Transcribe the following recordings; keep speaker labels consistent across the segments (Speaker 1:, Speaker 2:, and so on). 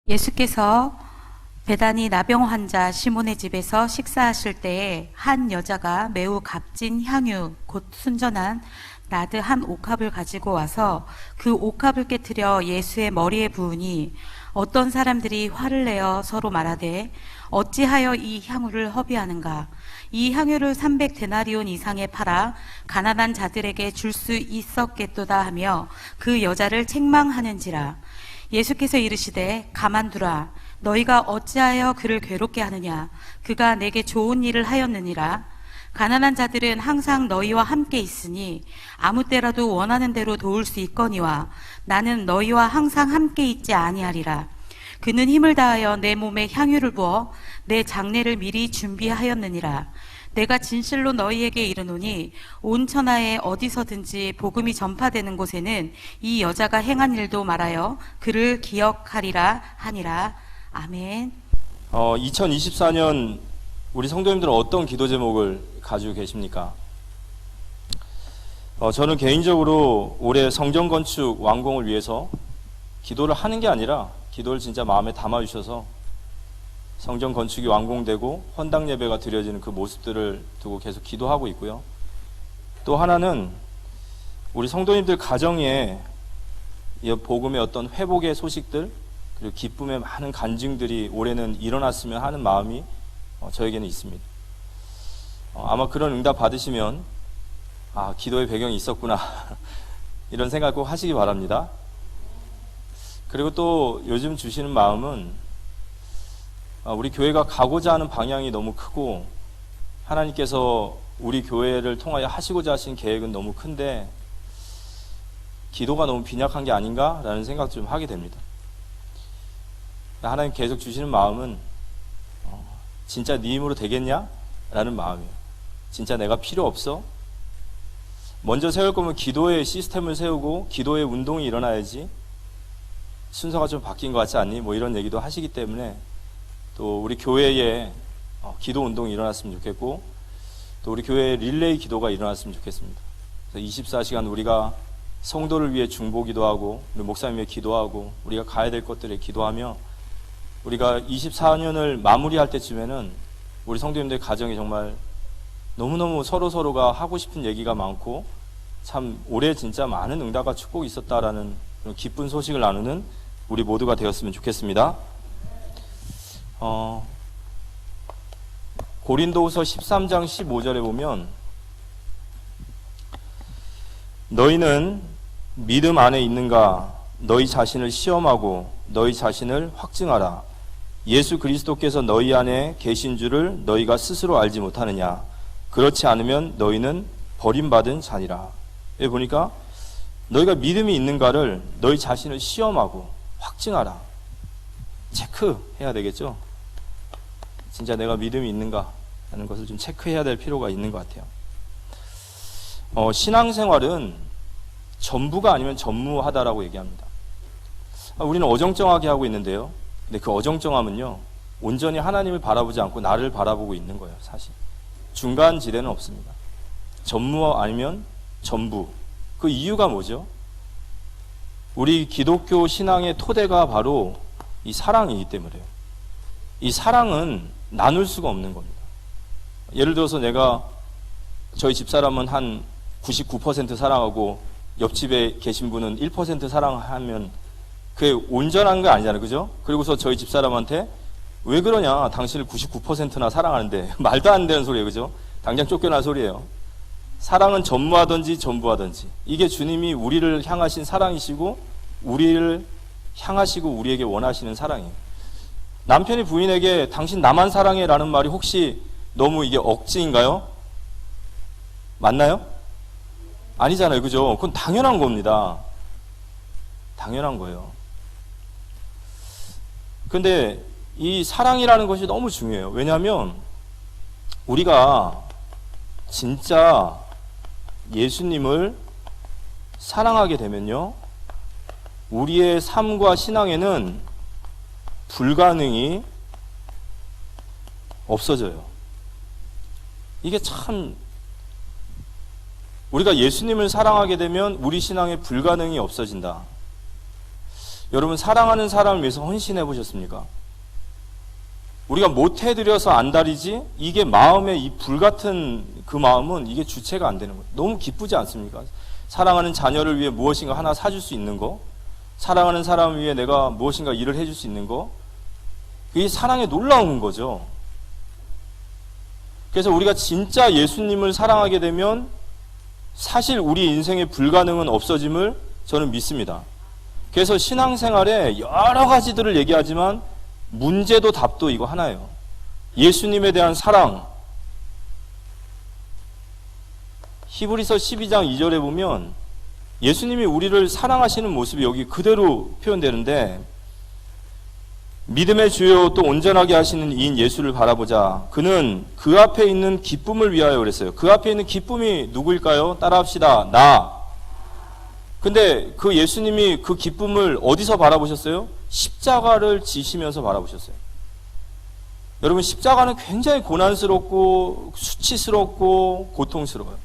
Speaker 1: 예수께서 베다니 나병 환자 시몬의 집에서 식사하실 때에 한 여자가 매우 값진 향유 곧 순전한 나드 한 옥합을 가지고 와서 그 옥합을 깨뜨려 예수의 머리에 부으니 어떤 사람들이 화를 내어 서로 말하되 어찌하여 이 향유를 허비하는가. 이 향유를 300데나리온 이상에 팔아 가난한 자들에게 줄 수 있었겠도다 하며 그 여자를 책망하는지라. 예수께서 이르시되 가만두라. 너희가 어찌하여 그를 괴롭게 하느냐. 그가 내게 좋은 일을 하였느니라. 가난한 자들은 항상 너희와 함께 있으니 아무 때라도 원하는 대로 도울 수 있거니와 나는 너희와 항상 함께 있지 아니하리라. 그는 힘을 다하여 내 몸에 향유를 부어 내 장례를 미리 준비하였느니라. 내가 진실로 너희에게 이르노니 온 천하에 어디서든지 복음이 전파되는 곳에는 이 여자가 행한 일도 말하여 그를 기억하리라 하니라. 아멘.
Speaker 2: 2024년 우리 성도님들은 어떤 기도 제목을 가지고 계십니까? 저는 개인적으로 올해 성전 건축 완공을 위해서 기도를 하는 게 아니라 기도를 진짜 마음에 담아주셔서 성전 건축이 완공되고 헌당 예배가 드려지는 그 모습들을 두고 계속 기도하고 있고요. 또 하나는 우리 성도님들 가정에 이 복음의 어떤 회복의 소식들 그리고 기쁨의 많은 간증들이 올해는 일어났으면 하는 마음이 저에게는 있습니다. 아마 그런 응답 받으시면 기도의 배경이 있었구나 이런 생각 꼭 하시기 바랍니다. 그리고 또 요즘 주시는 마음은 우리 교회가 가고자 하는 방향이 너무 크고 하나님께서 우리 교회를 통하여 하시고자 하신 계획은 너무 큰데 기도가 너무 빈약한 게 아닌가라는 생각 좀 하게 됩니다. 하나님 계속 주시는 마음은 진짜 네 힘으로 되겠냐? 라는 마음이에요. 진짜 내가 필요 없어? 먼저 세울 거면 기도의 시스템을 세우고 기도의 운동이 일어나야지 순서가 좀 바뀐 것 같지 않니? 뭐 이런 얘기도 하시기 때문에 또 우리 교회에 기도 운동이 일어났으면 좋겠고 또 우리 교회에 릴레이 기도가 일어났으면 좋겠습니다. 그래서 24시간 우리가 성도를 위해 중보기도 하고 우리 목사님 위해 기도하고 우리가 가야 될 것들에 기도하며 우리가 24년을 마무리할 때쯤에는 우리 성도님들 가정이 정말 너무너무 서로가 하고 싶은 얘기가 많고 참 올해 진짜 많은 응답과 축복이 있었다라는 그런 기쁜 소식을 나누는 우리 모두가 되었으면 좋겠습니다. 고린도후서 13장 15절에 보면 너희는 믿음 안에 있는가 너희 자신을 시험하고 너희 자신을 확증하라. 예수 그리스도께서 너희 안에 계신 줄을 너희가 스스로 알지 못하느냐. 그렇지 않으면 너희는 버림받은 자니라. 여기 보니까 너희가 믿음이 있는가를 너희 자신을 시험하고 확증하라. 체크해야 되겠죠. 진짜 내가 믿음이 있는가 하는 것을 좀 체크해야 될 필요가 있는 것 같아요. 신앙생활은 전부가 아니면 전무하다라고 얘기합니다. 우리는 어정쩡하게 하고 있는데요. 근데 그 어정쩡함은요, 온전히 하나님을 바라보지 않고 나를 바라보고 있는 거예요, 사실. 중간 지대는 없습니다. 전무 아니면 전부. 그 이유가 뭐죠? 우리 기독교 신앙의 토대가 바로 이 사랑이기 때문에요. 이 사랑은 나눌 수가 없는 겁니다. 예를 들어서 내가 저희 집사람은 한 99% 사랑하고 옆집에 계신 분은 1% 사랑하면 그게 온전한 거 아니잖아요. 그죠? 그리고서 저희 집사람한테 왜 그러냐? 당신을 99%나 사랑하는데 말도 안 되는 소리예요. 그죠? 당장 쫓겨날 소리예요. 사랑은 전무하든지 전부하든지 이게 주님이 우리를 향하신 사랑이시고 우리를 향하시고 우리에게 원하시는 사랑이에요. 남편이 부인에게 당신 나만 사랑해 라는 말이 혹시 너무 이게 억지인가요? 맞나요? 아니잖아요. 그죠? 그건 당연한 겁니다. 당연한 거예요. 근데 이 사랑이라는 것이 너무 중요해요. 왜냐하면 우리가 진짜 예수님을 사랑하게 되면요, 우리의 삶과 신앙에는 불가능이 없어져요. 이게 참 우리가 예수님을 사랑하게 되면 우리 신앙에 불가능이 없어진다. 여러분, 사랑하는 사람을 위해서 헌신해 보셨습니까? 우리가 못해드려서 안달이지, 이게 마음의 이 불같은 그 마음은 이게 주체가 안 되는 거예요. 너무 기쁘지 않습니까? 사랑하는 자녀를 위해 무엇인가 하나 사줄 수 있는 거, 사랑하는 사람을 위해 내가 무엇인가 일을 해줄 수 있는 거, 그게 사랑의 놀라운 거죠. 그래서 우리가 진짜 예수님을 사랑하게 되면 사실 우리 인생의 불가능은 없어짐을 저는 믿습니다. 그래서 신앙생활에 여러 가지들을 얘기하지만 문제도 답도 이거 하나예요. 예수님에 대한 사랑. 히브리서 12장 2절에 보면 예수님이 우리를 사랑하시는 모습이 여기 그대로 표현되는데, 믿음의 주요 또 온전하게 하시는 이인 예수를 바라보자. 그는 그 앞에 있는 기쁨을 위하여 그랬어요. 그 앞에 있는 기쁨이 누구일까요? 따라합시다. 나. 근데 그 예수님이 그 기쁨을 어디서 바라보셨어요? 십자가를 지시면서 바라보셨어요. 여러분, 십자가는 굉장히 고난스럽고 수치스럽고 고통스러워요.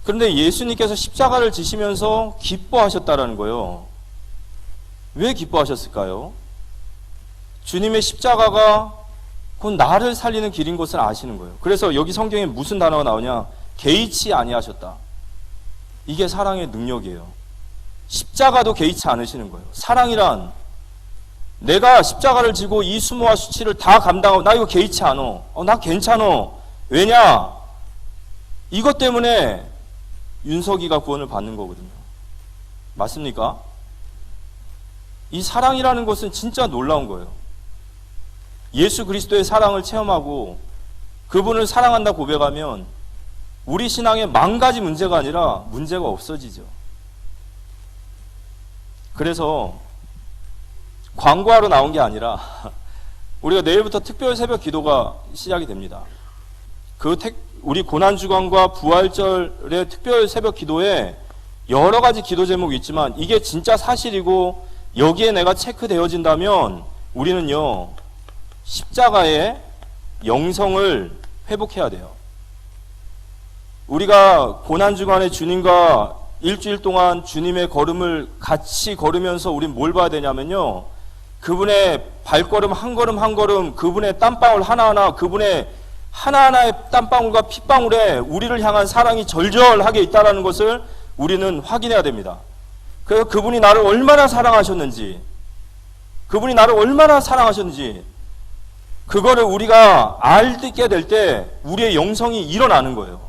Speaker 2: 그런데 예수님께서 십자가를 지시면서 기뻐하셨다라는 거예요. 왜 기뻐하셨을까요? 주님의 십자가가 곧 나를 살리는 길인 것을 아시는 거예요. 그래서 여기 성경에 무슨 단어가 나오냐? 개의치 아니하셨다. 이게 사랑의 능력이에요. 십자가도 개의치 않으시는 거예요. 사랑이란 내가 십자가를 지고 이 수모와 수치를 다 감당하고 나 이거 개의치 않어. 나 괜찮아. 왜냐? 이것 때문에 윤석이가 구원을 받는 거거든요. 맞습니까? 이 사랑이라는 것은 진짜 놀라운 거예요. 예수 그리스도의 사랑을 체험하고 그분을 사랑한다 고백하면 우리 신앙에 만 가지 문제가 아니라 문제가 없어지죠. 그래서 광고하러 나온 게 아니라 우리가 내일부터 특별 새벽 기도가 시작이 됩니다. 우리 고난주간과 부활절의 특별 새벽 기도에 여러 가지 기도 제목이 있지만 이게 진짜 사실이고 여기에 내가 체크되어진다면 우리는요, 십자가의 영성을 회복해야 돼요. 우리가 고난주간에 주님과 일주일 동안 주님의 걸음을 같이 걸으면서 우린 뭘 봐야 되냐면요, 그분의 발걸음 한 걸음 한 걸음, 그분의 땀방울 하나하나, 그분의 하나하나의 땀방울과 핏방울에 우리를 향한 사랑이 절절하게 있다는 것을 우리는 확인해야 됩니다. 그래서 그분이 나를 얼마나 사랑하셨는지, 그거를 우리가 알게 될 때 우리의 영성이 일어나는 거예요.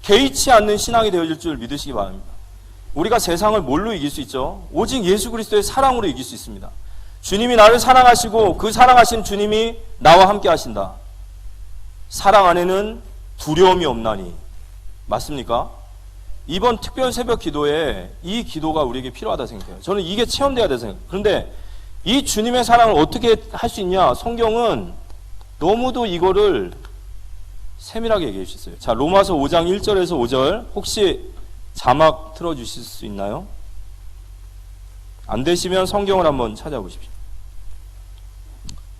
Speaker 2: 개의치 않는 신앙이 되어질 줄 믿으시기 바랍니다. 우리가 세상을 뭘로 이길 수 있죠? 오직 예수 그리스도의 사랑으로 이길 수 있습니다. 주님이 나를 사랑하시고 그 사랑하신 주님이 나와 함께 하신다. 사랑 안에는 두려움이 없나니. 맞습니까? 이번 특별 새벽 기도에 이 기도가 우리에게 필요하다 생각해요. 저는 이게 체험돼야 된다 생각해요. 그런데 이 주님의 사랑을 어떻게 할 수 있냐? 성경은 너무도 이거를 세밀하게 얘기해 주셨어요. 자, 로마서 5장 1절에서 5절 혹시 자막 틀어주실 수 있나요? 안 되시면 성경을 한번 찾아보십시오.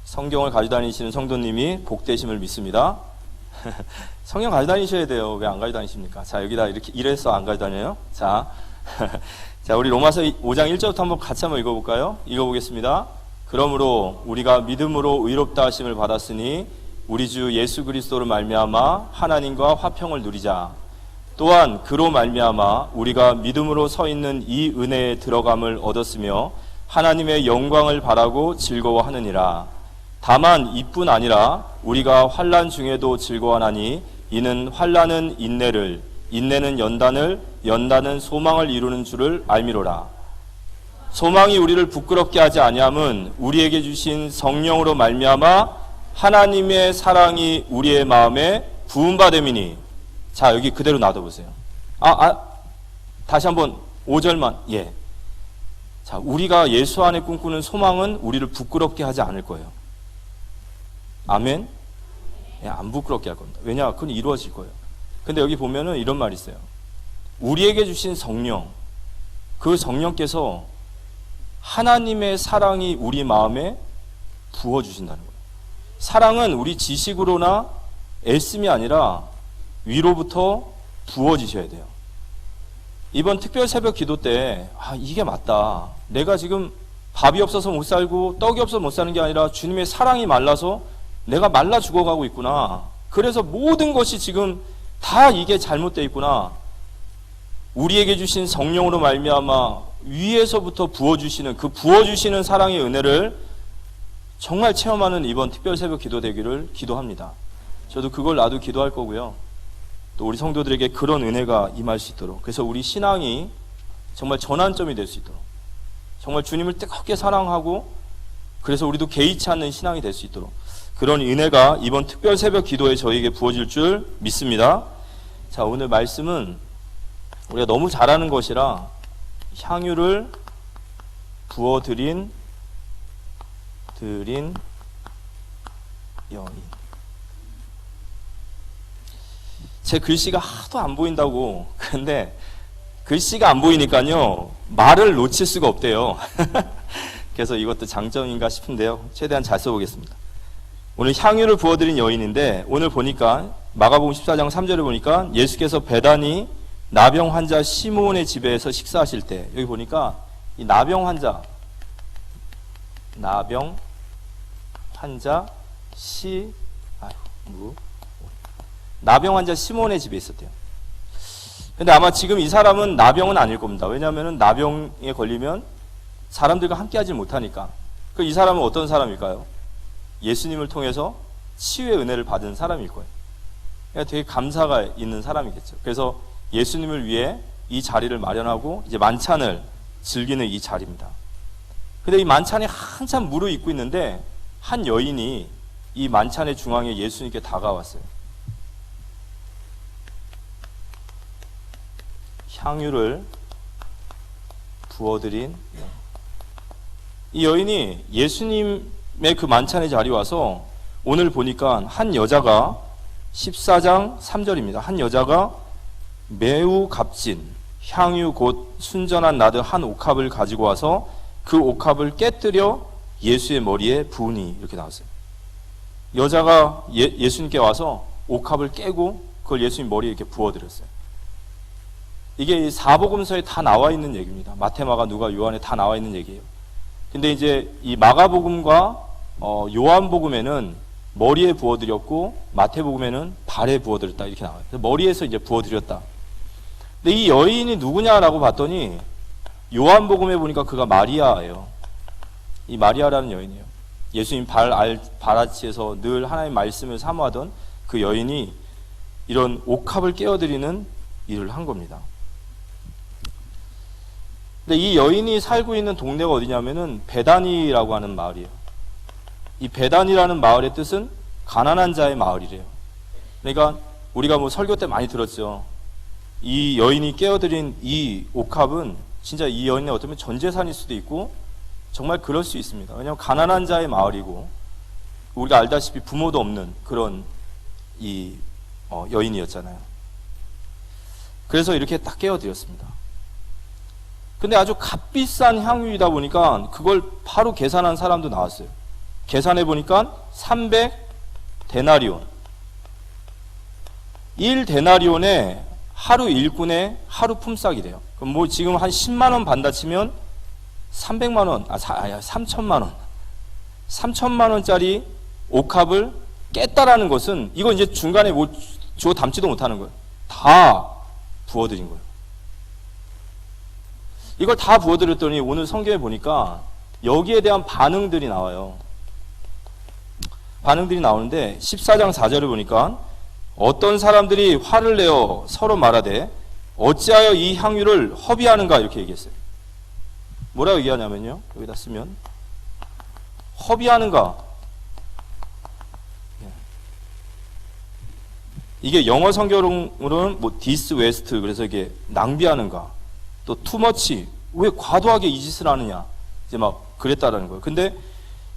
Speaker 2: 성경을 가지고 다니시는 성도님이 복되심을 믿습니다. 성경 가지고 다니셔야 돼요. 왜 안 가지고 다니십니까? 자, 여기다 이렇게 이래서 안 가지고 다녀요. 자, 자, 우리 로마서 5장 1절부터 한번 같이 한번 읽어볼까요? 읽어보겠습니다. 그러므로 우리가 믿음으로 의롭다 하심을 받았으니 우리 주 예수 그리스도로 말미암아 하나님과 화평을 누리자. 또한 그로 말미암아 우리가 믿음으로 서 있는 이 은혜에 들어감을 얻었으며 하나님의 영광을 바라고 즐거워하느니라. 다만 이뿐 아니라 우리가 환난 중에도 즐거워하나니 이는 환난은 인내를, 인내는 연단을, 연단은 소망을 이루는 줄을 알미로라. 소망이 우리를 부끄럽게 하지 아니함은 우리에게 주신 성령으로 말미암아 하나님의 사랑이 우리의 마음에 부음받음이니. 자, 여기 그대로 놔둬보세요. 다시 한번 5절만. 예. 자, 우리가 예수 안에 꿈꾸는 소망은 우리를 부끄럽게 하지 않을 거예요. 아멘? 예, 안 부끄럽게 할 겁니다. 왜냐? 그건 이루어질 거예요. 근데 여기 보면은 이런 말이 있어요. 우리에게 주신 성령, 그 성령께서 하나님의 사랑이 우리 마음에 부어주신다는 거예요. 사랑은 우리 지식으로나 애씀이 아니라 위로부터 부어지셔야 돼요. 이번 특별 새벽 기도 때, 이게 맞다. 내가 지금 밥이 없어서 못 살고 떡이 없어서 못 사는 게 아니라 주님의 사랑이 말라서 내가 말라 죽어가고 있구나. 그래서 모든 것이 지금 다 이게 잘못되어 있구나. 우리에게 주신 성령으로 말미암아 위에서부터 부어주시는 그 부어주시는 사랑의 은혜를 정말 체험하는 이번 특별 새벽 기도 되기를 기도합니다. 저도 그걸 나도 기도할 거고요. 또 우리 성도들에게 그런 은혜가 임할 수 있도록, 그래서 우리 신앙이 정말 전환점이 될 수 있도록, 정말 주님을 뜨겁게 사랑하고 그래서 우리도 개의치 않는 신앙이 될 수 있도록 그런 은혜가 이번 특별 새벽 기도에 저희에게 부어질 줄 믿습니다. 자, 오늘 말씀은 우리가 너무 잘하는 것이라 향유를 부어드린 여인. 제 글씨가 하도 안 보인다고. 근데 글씨가 안 보이니까요 말을 놓칠 수가 없대요. 그래서 이것도 장점인가 싶은데요, 최대한 잘 써보겠습니다. 오늘 향유를 부어드린 여인인데, 오늘 보니까 마가복음 14장 3절에 보니까 예수께서 베다니 나병 환자 시몬의 집에서 식사하실 때, 여기 보니까 이 나병 환자 시몬의 집에 있었대요. 근데 아마 지금 이 사람은 나병은 아닐 겁니다. 왜냐하면 나병에 걸리면 사람들과 함께 하지 못하니까. 이 사람은 어떤 사람일까요? 예수님을 통해서 치유의 은혜를 받은 사람일 거예요. 그러니까 되게 감사가 있는 사람이겠죠. 그래서 예수님을 위해 이 자리를 마련하고 이제 만찬을 즐기는 이 자리입니다. 근데 이 만찬이 한참 무르익고 있는데 한 여인이 이 만찬의 중앙에 예수님께 다가왔어요. 향유를 부어드린 이 여인이 예수님의 그 만찬의 자리에 와서, 오늘 보니까 한 여자가 14장 3절입니다. 한 여자가 매우 값진 향유 곧 순전한 나드 한 옥합을 가지고 와서 그 옥합을 깨뜨려 예수의 머리에 부으니, 이렇게 나왔어요. 여자가 예수님께 와서 옥합을 깨고 그걸 예수님 머리에 이렇게 부어드렸어요. 이게 사복음서에 다 나와 있는 얘기입니다. 마태, 마가, 누가, 요한에 다 나와 있는 얘기예요. 근데 이제 이 마가복음과 요한복음에는 머리에 부어드렸고 마태복음에는 발에 부어드렸다, 이렇게 나와요. 그래서 머리에서 이제 부어드렸다. 근데 이 여인이 누구냐라고 봤더니 요한복음에 보니까 그가 마리아예요. 이 마리아라는 여인이에요. 예수님 발아치에서 늘 하나님의 말씀을 사모하던 그 여인이 이런 옥합을 깨어드리는 일을 한 겁니다. 근데 이 여인이 살고 있는 동네가 어디냐면은 베다니라고 하는 마을이에요. 이 베다니라는 마을의 뜻은 가난한 자의 마을이래요. 그러니까 우리가 설교 때 많이 들었죠. 이 여인이 깨어드린 이 옥합은 진짜 이 여인의 어쩌면 전 재산일 수도 있고 정말 그럴 수 있습니다. 왜냐하면 가난한 자의 마을이고 우리가 알다시피 부모도 없는 그런 여인이었잖아요. 그래서 이렇게 딱 깨어드렸습니다. 근데 아주 값비싼 향유이다 보니까 그걸 바로 계산한 사람도 나왔어요. 계산해 보니까 300데나리온. 1데나리온에 하루 일꾼의 하루 품삯이래요. 그럼 지금 한 10만 원 반다 치면 300만 원, 3천만 원. 3천만 원짜리 옥합을 깼다라는 것은 이거 이제 중간에 주워 담지도 못하는 거예요. 다 부어드린 거예요. 이걸 다 부어드렸더니 오늘 성경에 보니까 여기에 대한 반응들이 나와요. 반응들이 나오는데 14장 4절을 보니까 어떤 사람들이 화를 내어 서로 말하되 어찌하여 이 향유를 허비하는가, 이렇게 얘기했어요. 뭐라고 얘기하냐면요, 여기다 쓰면 허비하는가, 이게 영어 성경으로는 this waste, 그래서 이게 낭비하는가, 또 too much, 왜 과도하게 이 짓을 하느냐, 이제 막 그랬다라는 거예요. 근데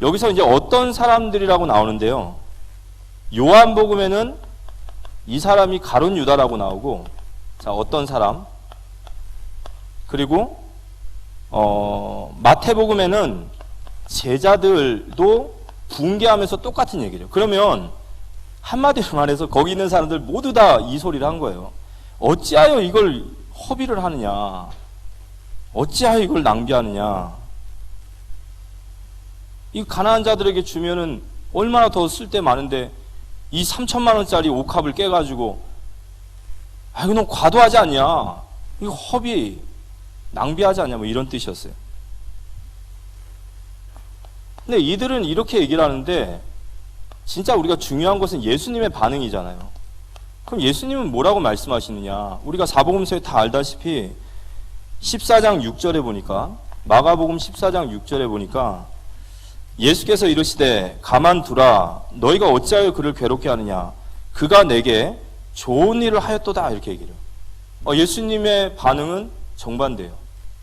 Speaker 2: 여기서 이제 어떤 사람들이라고 나오는데요, 요한복음에는 이 사람이 가룟 유다라고 나오고, 자, 어떤 사람, 그리고 마태복음에는 제자들도 붕괴하면서 똑같은 얘기죠. 그러면 한마디로 말해서 거기 있는 사람들 모두 다 이 소리를 한 거예요. 어찌하여 이걸 허비를 하느냐? 어찌하여 이걸 낭비하느냐? 이 가난한 자들에게 주면은 얼마나 더 쓸 데 많은데 이 3천만 원짜리 옥합을 깨가지고 이거 너무 과도하지 않냐? 이거 허비 낭비하지 않냐? 뭐 이런 뜻이었어요. 근데 이들은 이렇게 얘기를 하는데 진짜 우리가 중요한 것은 예수님의 반응이잖아요. 그럼 예수님은 뭐라고 말씀하시느냐? 우리가 사복음서에 다 알다시피 14장 6절에 보니까, 마가복음 14장 6절에 보니까 예수께서 이르시되 가만두라, 너희가 어찌하여 그를 괴롭게 하느냐? 그가 내게 좋은 일을 하였도다. 이렇게 얘기를 해요. 예수님의 반응은 정반대예요.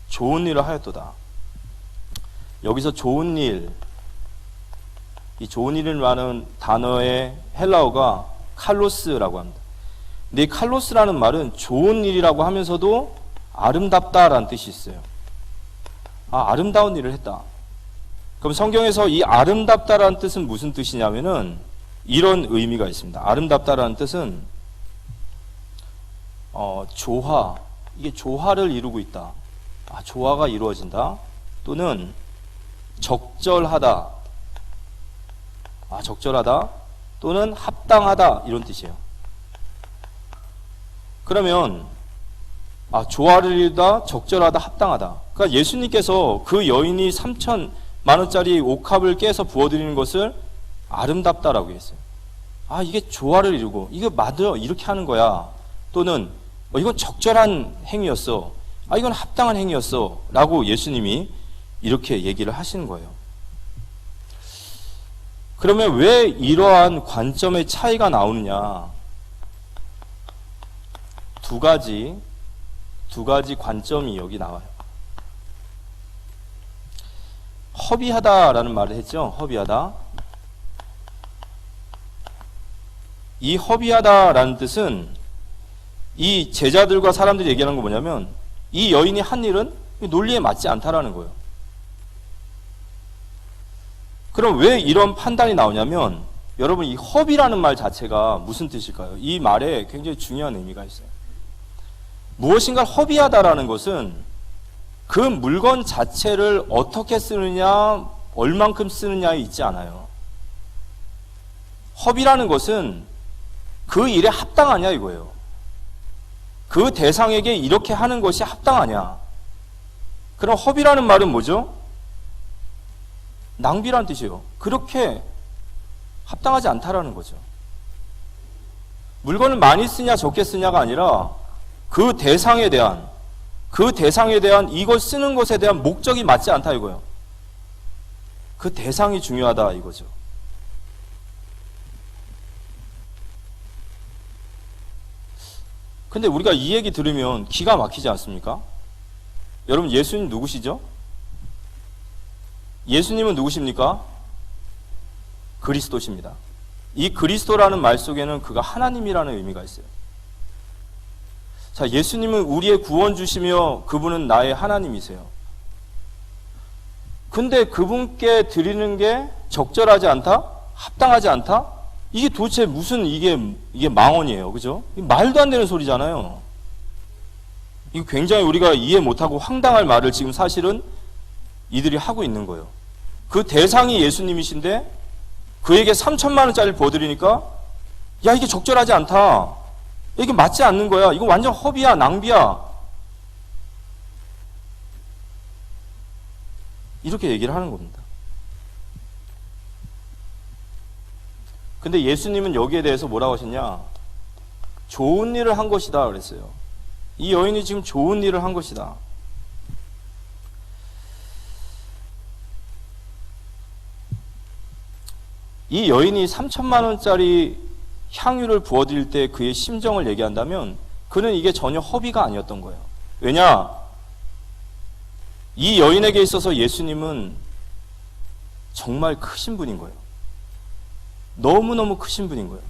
Speaker 2: 좋은 일을 하였도다. 여기서 좋은 일, 이 좋은 일이라는 단어의 헬라어가 칼로스라고 합니다. 근데 이 칼로스라는 말은 좋은 일이라고 하면서도 아름답다라는 뜻이 있어요. 아름다운 일을 했다. 그럼 성경에서 이 아름답다라는 뜻은 무슨 뜻이냐면은 이런 의미가 있습니다. 아름답다라는 뜻은 조화, 이게 조화를 이루고 있다. 조화가 이루어진다. 또는 적절하다. 적절하다. 또는 합당하다. 이런 뜻이에요. 그러면 조화를 이루다, 적절하다, 합당하다. 그러니까 예수님께서 그 여인이 3천만 원짜리 옥합을 깨서 부어드리는 것을 아름답다라고 했어요. 이게 조화를 이루고 이거 맞아, 이렇게 하는 거야. 또는 이건 적절한 행위였어. 이건 합당한 행위였어. 라고 예수님이 이렇게 얘기를 하시는 거예요. 그러면 왜 이러한 관점의 차이가 나오느냐? 두 가지 관점이 여기 나와요. 허비하다라는 말을 했죠. 허비하다. 이 허비하다라는 뜻은 이 제자들과 사람들이 얘기하는 거 뭐냐면 이 여인이 한 일은 논리에 맞지 않다라는 거예요. 그럼 왜 이런 판단이 나오냐면 여러분, 이 허비라는 말 자체가 무슨 뜻일까요? 이 말에 굉장히 중요한 의미가 있어요. 무엇인가 허비하다라는 것은 그 물건 자체를 어떻게 쓰느냐, 얼만큼 쓰느냐에 있지 않아요. 허비라는 것은 그 일에 합당하냐 이거예요. 그 대상에게 이렇게 하는 것이 합당하냐. 그럼 허비라는 말은 뭐죠? 낭비라는 뜻이에요. 그렇게 합당하지 않다라는 거죠. 물건을 많이 쓰냐 적게 쓰냐가 아니라 그 대상에 대한 이걸 쓰는 것에 대한 목적이 맞지 않다 이거예요. 그 대상이 중요하다 이거죠. 근데 우리가 이 얘기 들으면 기가 막히지 않습니까? 여러분, 예수님 누구시죠? 예수님은 누구십니까? 그리스도십니다. 이 그리스도라는 말 속에는 그가 하나님이라는 의미가 있어요. 자, 예수님은 우리의 구원주시며 그분은 나의 하나님이세요. 근데 그분께 드리는 게 적절하지 않다? 합당하지 않다? 이게 도대체 무슨 이게 망언이에요. 그죠? 말도 안 되는 소리잖아요. 이거 굉장히 우리가 이해 못하고 황당할 말을 지금 사실은 이들이 하고 있는 거예요. 그 대상이 예수님이신데 그에게 3천만 원짜리를 부어드리니까 야, 이게 적절하지 않다. 이게 맞지 않는 거야. 이거 완전 허비야, 낭비야. 이렇게 얘기를 하는 겁니다. 근데 예수님은 여기에 대해서 뭐라고 하셨냐? 좋은 일을 한 것이다 그랬어요. 이 여인이 지금 좋은 일을 한 것이다. 이 여인이 3천만 원짜리 향유를 부어드릴 때 그의 심정을 얘기한다면 그는 이게 전혀 허비가 아니었던 거예요. 왜냐? 이 여인에게 있어서 예수님은 정말 크신 분인 거예요. 너무너무 크신 분인 거예요.